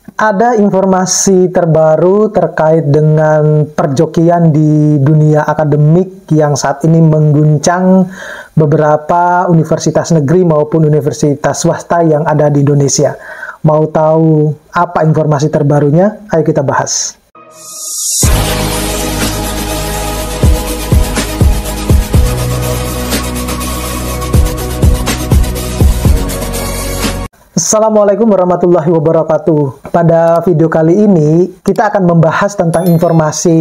Ada informasi terbaru terkait dengan perjokian di dunia akademik yang saat ini mengguncang beberapa universitas negeri maupun universitas swasta yang ada di Indonesia. Mau tahu apa informasi terbarunya? Ayo kita bahas. Assalamualaikum warahmatullahi wabarakatuh. Pada video kali ini kita akan membahas tentang informasi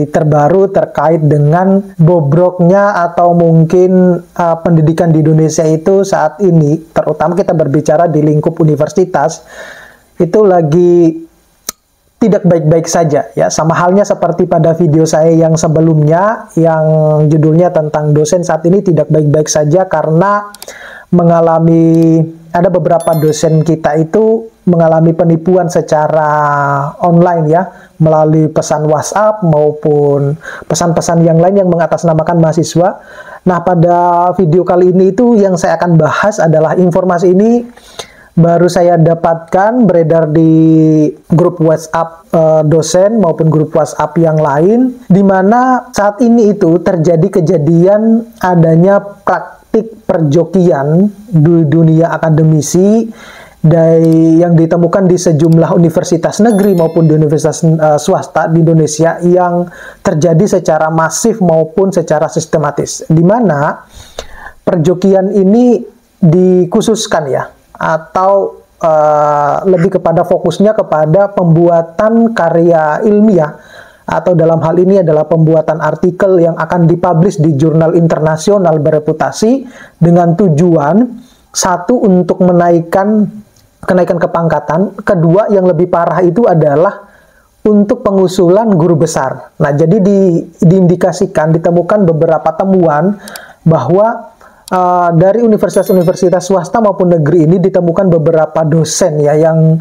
terbaru terkait dengan bobroknya atau mungkin pendidikan di Indonesia itu saat ini, terutama kita berbicara di lingkup universitas, itu lagi tidak baik-baik saja ya. Sama halnya seperti pada video saya yang sebelumnya yang judulnya tentang dosen saat ini tidak baik-baik saja karena ada beberapa dosen kita itu mengalami penipuan secara online ya, melalui pesan WhatsApp maupun pesan-pesan yang lain yang mengatasnamakan mahasiswa. Nah, pada video kali ini itu yang saya akan bahas adalah informasi ini baru saya dapatkan beredar di grup WhatsApp dosen maupun grup WhatsApp yang lain, di mana saat ini itu terjadi kejadian adanya praktik perjokian di dunia akademisi yang ditemukan di sejumlah universitas negeri maupun di universitas swasta di Indonesia yang terjadi secara masif maupun secara sistematis, di mana perjokian ini dikhususkan ya, atau lebih kepada fokusnya kepada pembuatan karya ilmiah, atau dalam hal ini adalah pembuatan artikel yang akan dipublish di jurnal internasional bereputasi dengan tujuan satu, untuk kenaikan kepangkatan, kedua yang lebih parah itu adalah untuk pengusulan guru besar. Nah, jadi diindikasikan, ditemukan beberapa temuan bahwa dari universitas-universitas swasta maupun negeri ini ditemukan beberapa dosen ya yang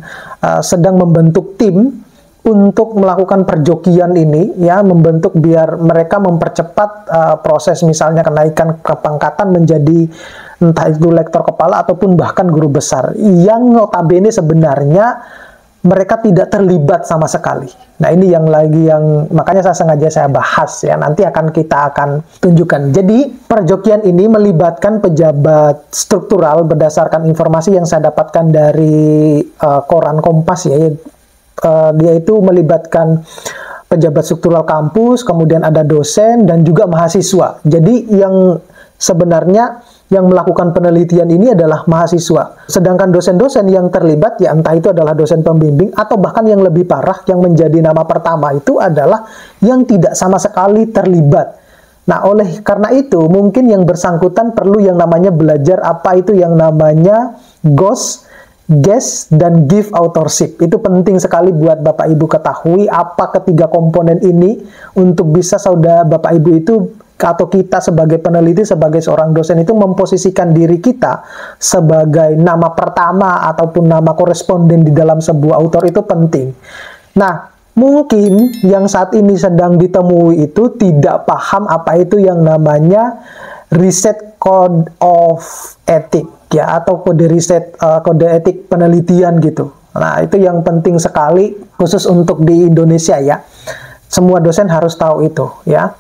sedang membentuk tim untuk melakukan perjokian ini ya, membentuk biar mereka mempercepat proses misalnya kenaikan kepangkatan menjadi entah itu lektor kepala ataupun bahkan guru besar yang notabene sebenarnya mereka tidak terlibat sama sekali. Nah, ini yang makanya saya bahas ya, nanti kita akan tunjukkan. Jadi perjokian ini melibatkan pejabat struktural berdasarkan informasi yang saya dapatkan dari koran Kompas ya. Dia itu melibatkan pejabat struktural kampus, kemudian ada dosen dan juga mahasiswa. Jadi yang sebenarnya yang melakukan penelitian ini adalah mahasiswa. Sedangkan dosen-dosen yang terlibat ya entah itu adalah dosen pembimbing atau bahkan yang lebih parah yang menjadi nama pertama itu adalah yang tidak sama sekali terlibat. Nah, oleh karena itu mungkin yang bersangkutan perlu yang namanya belajar apa itu yang namanya GOS, guest, dan give authorship. Itu penting sekali buat Bapak Ibu ketahui apa ketiga komponen ini untuk bisa saudara Bapak Ibu itu atau kita sebagai peneliti, sebagai seorang dosen itu memposisikan diri kita sebagai nama pertama ataupun nama koresponden di dalam sebuah author itu penting. Nah, mungkin yang saat ini sedang ditemui itu tidak paham apa itu yang namanya riset code of ethics ya, atau kode riset, kode etik penelitian gitu. Nah, itu yang penting sekali khusus untuk di Indonesia ya. Semua dosen harus tahu itu ya.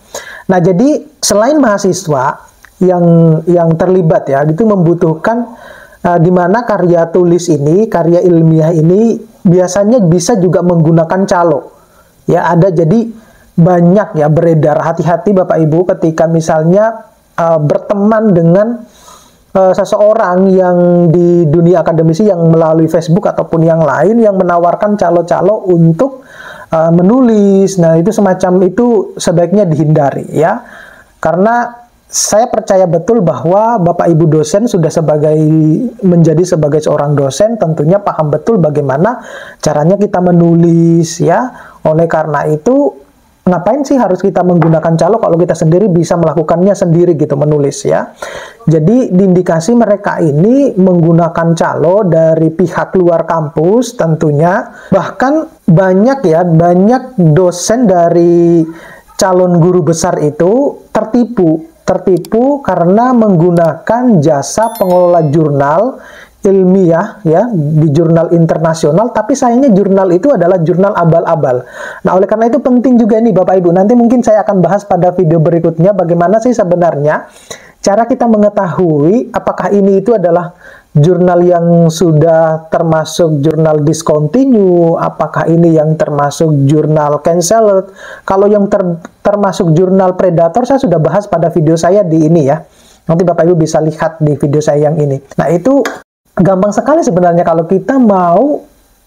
Nah, jadi selain mahasiswa yang terlibat ya, itu membutuhkan di mana karya tulis ini, karya ilmiah ini biasanya bisa juga menggunakan calo. Ya, ada jadi banyak ya beredar. Hati-hati Bapak Ibu ketika misalnya berteman dengan seseorang yang di dunia akademisi yang melalui Facebook ataupun yang lain yang menawarkan calo-calo untuk menulis. Nah, itu semacam itu sebaiknya dihindari ya. Karena saya percaya betul bahwa Bapak Ibu dosen sudah menjadi sebagai seorang dosen tentunya paham betul bagaimana caranya kita menulis ya. Oleh karena itu ngapain sih harus kita menggunakan calo kalau kita sendiri bisa melakukannya sendiri gitu, menulis ya. Jadi diindikasi mereka ini menggunakan calo dari pihak luar kampus tentunya. Bahkan banyak dosen dari calon guru besar itu tertipu karena menggunakan jasa pengelola jurnal ilmiah ya di jurnal internasional, tapi sayangnya jurnal itu adalah jurnal abal-abal. Nah, oleh karena itu penting juga nih Bapak Ibu. Nanti mungkin saya akan bahas pada video berikutnya bagaimana sih sebenarnya cara kita mengetahui apakah ini itu adalah jurnal yang sudah termasuk jurnal discontinue, apakah ini yang termasuk jurnal cancelled. Kalau yang termasuk jurnal predator saya sudah bahas pada video saya di ini ya. Nanti Bapak Ibu bisa lihat di video saya yang ini. Nah, itu gampang sekali sebenarnya kalau kita mau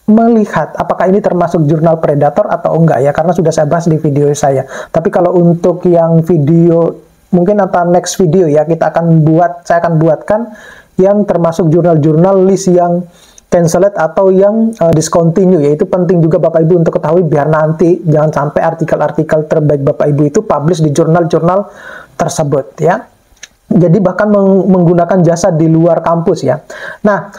melihat apakah ini termasuk jurnal predator atau enggak ya, karena sudah saya bahas di video saya. Tapi kalau untuk yang video mungkin atau next video ya, saya akan buatkan yang termasuk jurnal-jurnal list yang cancelled atau yang discontinue ya. Itu penting juga Bapak Ibu untuk ketahui biar nanti jangan sampai artikel-artikel terbaik Bapak Ibu itu publish di jurnal-jurnal tersebut ya. Jadi bahkan menggunakan jasa di luar kampus ya. Nah,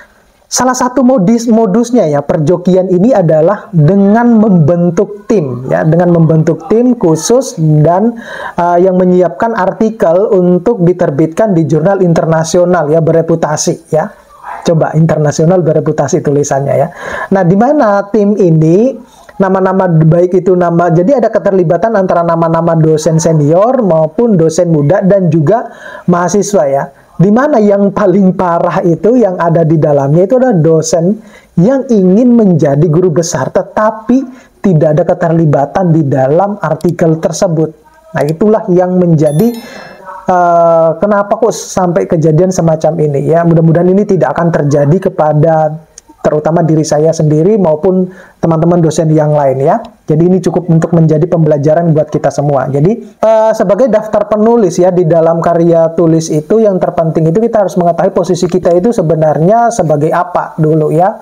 salah satu modusnya ya perjokian ini adalah dengan membentuk tim ya, dengan membentuk tim khusus dan yang menyiapkan artikel untuk diterbitkan di jurnal internasional ya bereputasi ya. Coba internasional bereputasi tulisannya ya. Nah, di mana tim ini nama-nama baik itu jadi ada keterlibatan antara nama-nama dosen senior maupun dosen muda dan juga mahasiswa ya. Dimana yang paling parah itu yang ada di dalamnya itu adalah dosen yang ingin menjadi guru besar tetapi tidak ada keterlibatan di dalam artikel tersebut. Nah, itulah yang menjadi kenapa kok sampai kejadian semacam ini ya. Mudah-mudahan ini tidak akan terjadi kepada terutama diri saya sendiri maupun teman-teman dosen yang lain ya. Jadi ini cukup untuk menjadi pembelajaran buat kita semua. Jadi sebagai daftar penulis ya di dalam karya tulis itu yang terpenting itu kita harus mengetahui posisi kita itu sebenarnya sebagai apa dulu ya.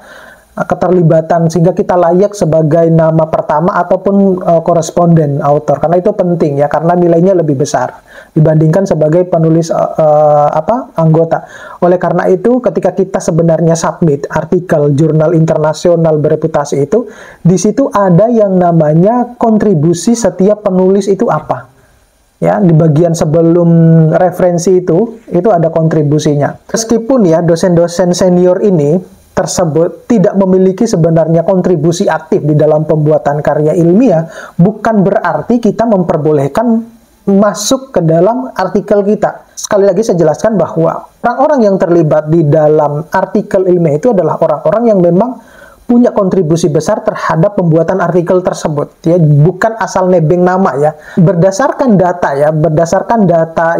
Keterlibatan sehingga kita layak sebagai nama pertama ataupun koresponden author, karena itu penting ya, karena nilainya lebih besar dibandingkan sebagai penulis anggota. Oleh karena itu ketika kita sebenarnya submit artikel jurnal internasional bereputasi itu, di situ ada yang namanya kontribusi setiap penulis itu apa ya. Di bagian sebelum referensi itu ada kontribusinya. Meskipun ya dosen-dosen senior ini tersebut tidak memiliki sebenarnya kontribusi aktif di dalam pembuatan karya ilmiah, bukan berarti kita memperbolehkan masuk ke dalam artikel kita. Sekali lagi saya jelaskan bahwa orang-orang yang terlibat di dalam artikel ilmiah itu adalah orang-orang yang memang punya kontribusi besar terhadap pembuatan artikel tersebut ya, bukan asal nebeng nama ya. Berdasarkan data ya, berdasarkan data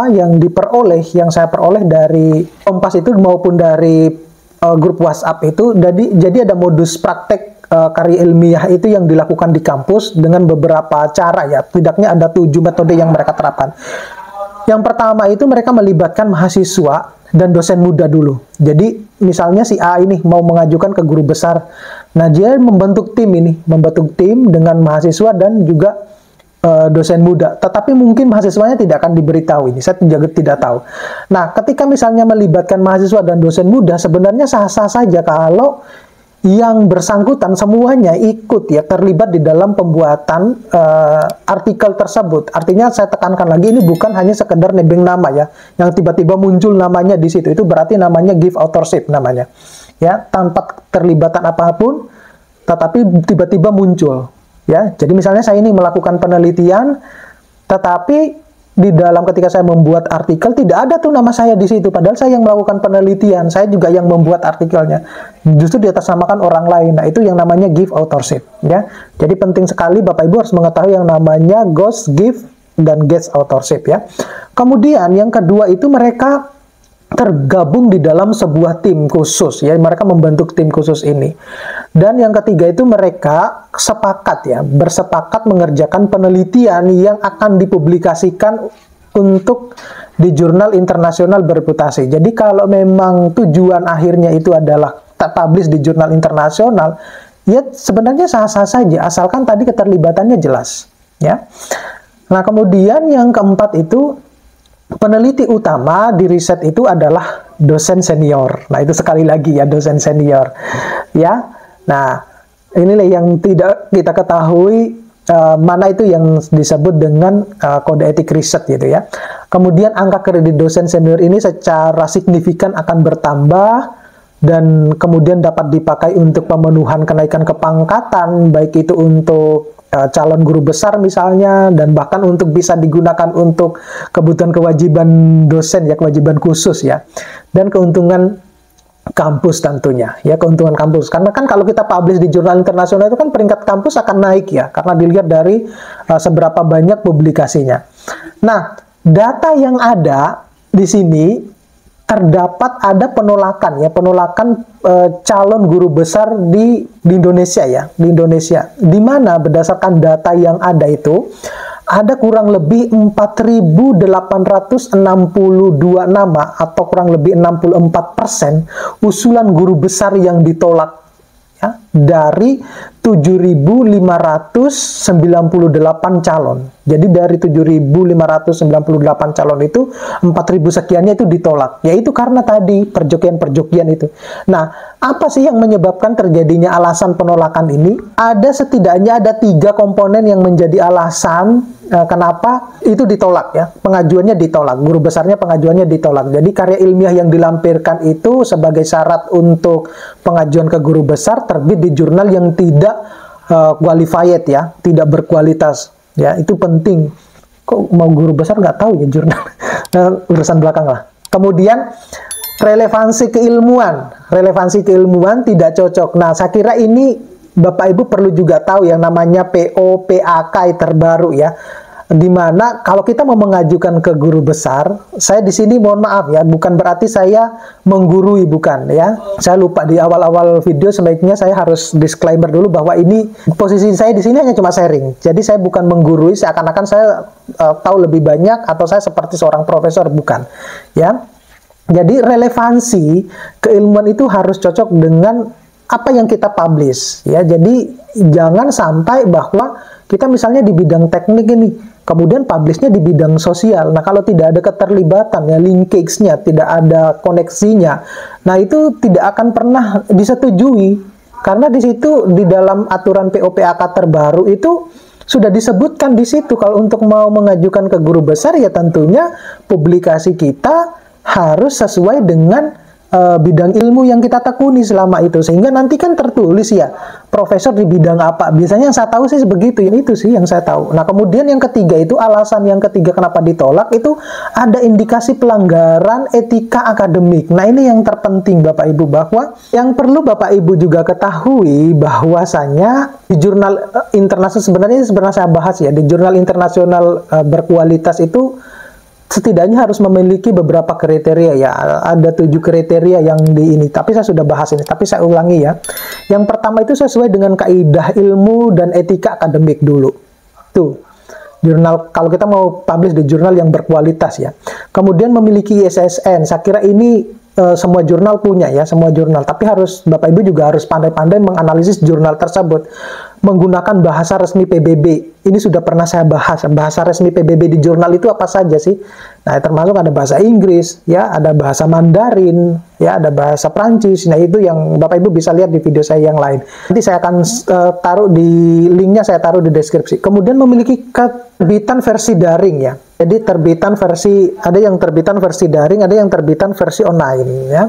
yang diperoleh, yang saya peroleh dari Kompas itu maupun dari grup WhatsApp itu, jadi ada modus praktek karya ilmiah itu yang dilakukan di kampus dengan beberapa cara ya. Tidaknya ada 7 metode yang mereka terapkan. Yang pertama itu mereka melibatkan mahasiswa dan dosen muda dulu. Jadi misalnya si A ini mau mengajukan ke guru besar. Nah, dia membentuk tim dengan mahasiswa dan juga dosen muda. Tetapi mungkin mahasiswanya tidak akan diberitahu ini. Saya juga tidak tahu. Nah, ketika misalnya melibatkan mahasiswa dan dosen muda, sebenarnya sah-sah saja kalau yang bersangkutan semuanya ikut ya, terlibat di dalam pembuatan artikel tersebut. Artinya saya tekankan lagi, ini bukan hanya sekedar nebeng nama ya, yang tiba-tiba muncul namanya di situ. Itu berarti namanya give authorship namanya. Ya, tanpa terlibatan apapun, tetapi tiba-tiba muncul. Ya, jadi misalnya saya ini melakukan penelitian, tetapi di dalam ketika saya membuat artikel tidak ada tuh nama saya di situ, padahal saya yang melakukan penelitian, saya juga yang membuat artikelnya, justru diatasnamakan orang lain. Nah, itu yang namanya give authorship ya. Jadi penting sekali Bapak Ibu harus mengetahui yang namanya ghost, give, dan get authorship ya. Kemudian yang kedua itu mereka tergabung di dalam sebuah tim khusus ya, mereka membentuk tim khusus ini. Dan yang ketiga itu mereka bersepakat mengerjakan penelitian yang akan dipublikasikan untuk di jurnal internasional bereputasi. Jadi kalau memang tujuan akhirnya itu adalah publish di jurnal internasional, ya sebenarnya sah-sah saja asalkan tadi keterlibatannya jelas ya. Nah, kemudian yang keempat itu peneliti utama di riset itu adalah dosen senior. Nah, itu sekali lagi ya, dosen senior ya. Nah, inilah yang tidak kita ketahui mana itu yang disebut dengan kode etik riset gitu ya. Kemudian angka kredit dosen senior ini secara signifikan akan bertambah dan kemudian dapat dipakai untuk pemenuhan kenaikan kepangkatan, baik itu untuk calon guru besar misalnya, dan bahkan untuk bisa digunakan untuk kebutuhan kewajiban dosen ya, kewajiban khusus ya, dan keuntungan kampus tentunya ya, keuntungan kampus, karena kan kalau kita publish di jurnal internasional itu kan peringkat kampus akan naik ya, karena dilihat dari seberapa banyak publikasinya. Nah, data yang ada di sini terdapat ada penolakan ya, penolakan calon guru besar di Indonesia ya, di Indonesia, di mana berdasarkan data yang ada itu ada kurang lebih 4.862 nama atau kurang lebih 64% usulan guru besar yang ditolak ya, dari 7.598 calon. Jadi dari 7.598 calon itu 4.000 sekiannya itu ditolak. Yaitu karena tadi perjokian-perjokian itu. Nah, apa sih yang menyebabkan terjadinya alasan penolakan ini? Setidaknya ada 3 komponen yang menjadi alasan kenapa itu ditolak ya. Pengajuannya ditolak. Guru besarnya pengajuannya ditolak. Jadi karya ilmiah yang dilampirkan itu sebagai syarat untuk pengajuan ke guru besar terbit di jurnal yang tidak qualified ya, tidak berkualitas ya, itu penting. Kok mau guru besar nggak tahu ya jurnal? Urusan belakang lah. Kemudian relevansi keilmuan tidak cocok. Nah, saya kira ini Bapak Ibu perlu juga tahu yang namanya PO/PAK terbaru ya. Dimana kalau kita mau mengajukan ke guru besar, saya di sini mohon maaf ya, bukan berarti saya menggurui, bukan ya. Saya lupa di awal-awal video, sebaiknya saya harus disclaimer dulu bahwa ini posisi saya di sini hanya cuma sharing. Jadi saya bukan menggurui, seakan-akan saya tahu lebih banyak atau saya seperti seorang profesor, bukan ya. Jadi relevansi keilmuan itu harus cocok dengan apa yang kita publish ya. Jadi jangan sampai bahwa kita misalnya di bidang teknik ini, kemudian publishnya di bidang sosial. Nah, kalau tidak ada keterlibatan ya, linkage-nya, tidak ada koneksinya, nah itu tidak akan pernah disetujui. Karena di situ di dalam aturan PO/PAK terbaru itu sudah disebutkan di situ kalau untuk mau mengajukan ke guru besar ya tentunya publikasi kita harus sesuai dengan bidang ilmu yang kita tekuni selama itu, sehingga nanti kan tertulis ya profesor di bidang apa. Biasanya yang saya tahu sih begitu, ini itu sih yang saya tahu. Nah, kemudian yang ketiga itu, alasan yang ketiga kenapa ditolak itu ada indikasi pelanggaran etika akademik. Nah, ini yang terpenting Bapak Ibu, bahwa yang perlu Bapak Ibu juga ketahui bahwasanya di jurnal internasional, sebenarnya saya bahas ya, di jurnal internasional berkualitas itu setidaknya harus memiliki beberapa kriteria ya. Ada 7 kriteria yang di ini, tapi saya sudah bahas ini, tapi saya ulangi ya. Yang pertama itu sesuai dengan kaidah ilmu dan etika akademik dulu. Tuh, jurnal, kalau kita mau publish di jurnal yang berkualitas ya. Kemudian memiliki ISSN, saya kira ini semua jurnal punya ya, semua jurnal. Tapi harus Bapak Ibu juga harus pandai-pandai menganalisis jurnal tersebut. Menggunakan bahasa resmi PBB. Ini sudah pernah saya bahas. Bahasa resmi PBB di jurnal itu apa saja sih? Nah, termasuk ada bahasa Inggris, ya, ada bahasa Mandarin, ya, ada bahasa Prancis. Nah, itu yang Bapak Ibu bisa lihat di video saya yang lain. Nanti saya akan taruh di linknya, saya taruh di deskripsi. Kemudian memiliki terbitan versi daring ya. Jadi terbitan versi, ada yang terbitan versi daring, ada yang terbitan versi online ya.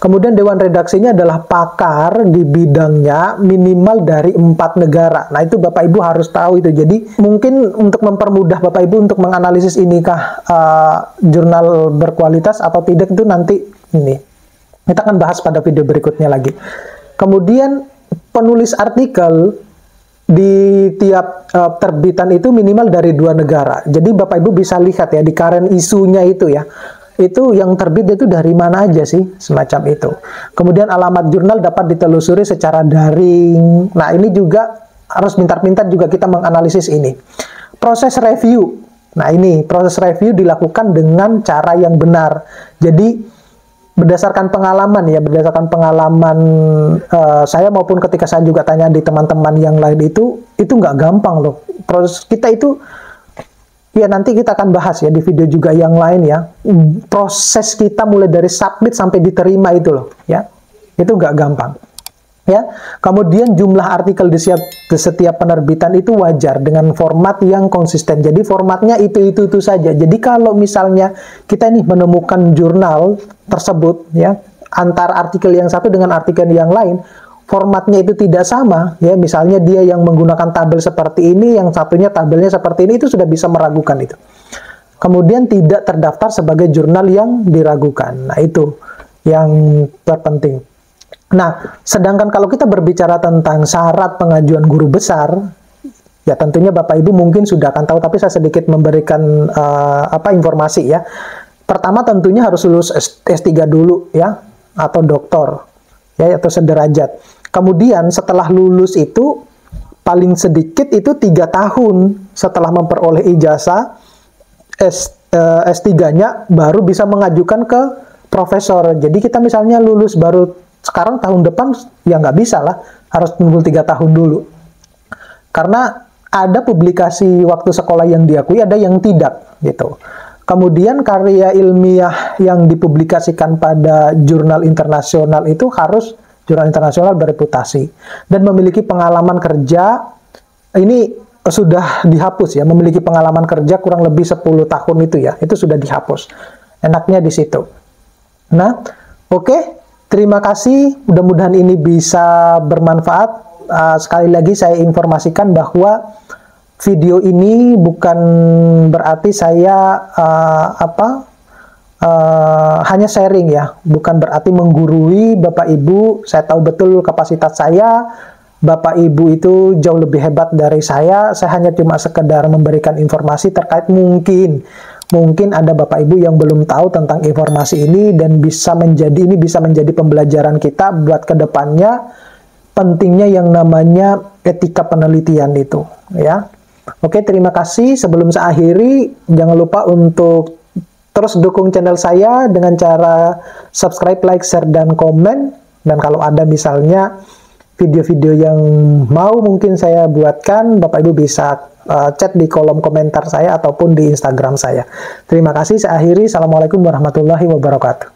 Kemudian dewan redaksinya adalah pakar di bidangnya minimal dari 4 negara. Nah, itu Bapak Ibu harus tahu itu. Jadi mungkin untuk mempermudah Bapak Ibu untuk menganalisis inikah jurnal berkualitas atau tidak, itu nanti ini kita akan bahas pada video berikutnya lagi. Kemudian penulis artikel di tiap terbitan itu minimal dari 2 negara. Jadi Bapak Ibu bisa lihat ya di current isunya itu ya. Itu yang terbit itu dari mana aja sih, semacam itu. Kemudian alamat jurnal dapat ditelusuri secara daring. Nah, ini juga harus pintar-pintar juga kita menganalisis ini. Proses review. Nah, ini proses review dilakukan dengan cara yang benar. Jadi berdasarkan pengalaman ya, berdasarkan pengalaman saya maupun ketika saya juga tanya di teman-teman yang lain itu nggak gampang loh. Proses kita itu, ya nanti kita akan bahas ya di video juga yang lain ya. Proses kita mulai dari submit sampai diterima itu loh ya, itu nggak gampang. Ya, kemudian jumlah artikel di setiap penerbitan itu wajar dengan format yang konsisten. Jadi formatnya itu saja. Jadi kalau misalnya kita nih menemukan jurnal tersebut ya, antar artikel yang satu dengan artikel yang lain, formatnya itu tidak sama ya. Misalnya dia yang menggunakan tabel seperti ini, yang satunya tabelnya seperti ini, itu sudah bisa meragukan itu. Kemudian tidak terdaftar sebagai jurnal yang diragukan. Nah, itu yang terpenting. Nah, sedangkan kalau kita berbicara tentang syarat pengajuan guru besar, ya tentunya Bapak Ibu mungkin sudah akan tahu, tapi saya sedikit memberikan informasi ya. Pertama tentunya harus lulus S3 dulu ya, atau doktor ya, atau sederajat. Kemudian setelah lulus itu paling sedikit itu 3 tahun setelah memperoleh ijazah S3-nya baru bisa mengajukan ke profesor. Jadi kita misalnya lulus baru sekarang tahun depan, ya nggak bisa lah, harus tunggu 3 tahun dulu. Karena ada publikasi waktu sekolah yang diakui, ada yang tidak, gitu. Kemudian karya ilmiah yang dipublikasikan pada jurnal internasional itu harus jurnal internasional bereputasi. Dan memiliki pengalaman kerja, ini sudah dihapus ya, memiliki pengalaman kerja kurang lebih 10 tahun itu sudah dihapus. Enaknya di situ. Nah, oke. Terima kasih, mudah-mudahan ini bisa bermanfaat. Sekali lagi saya informasikan bahwa video ini bukan berarti saya hanya sharing ya, bukan berarti menggurui Bapak Ibu. Saya tahu betul kapasitas saya, Bapak Ibu itu jauh lebih hebat dari saya hanya cuma sekedar memberikan informasi terkait mungkin ada Bapak Ibu yang belum tahu tentang informasi ini, dan bisa menjadi pembelajaran kita buat kedepannya, pentingnya yang namanya etika penelitian itu ya. Oke, terima kasih. Sebelum saya akhiri, jangan lupa untuk terus dukung channel saya dengan cara subscribe, like, share, dan komen. Dan kalau ada misalnya video-video yang mau mungkin saya buatkan, Bapak Ibu bisa chat di kolom komentar saya ataupun di Instagram saya. Terima kasih, saya akhiri. Assalamualaikum warahmatullahi wabarakatuh.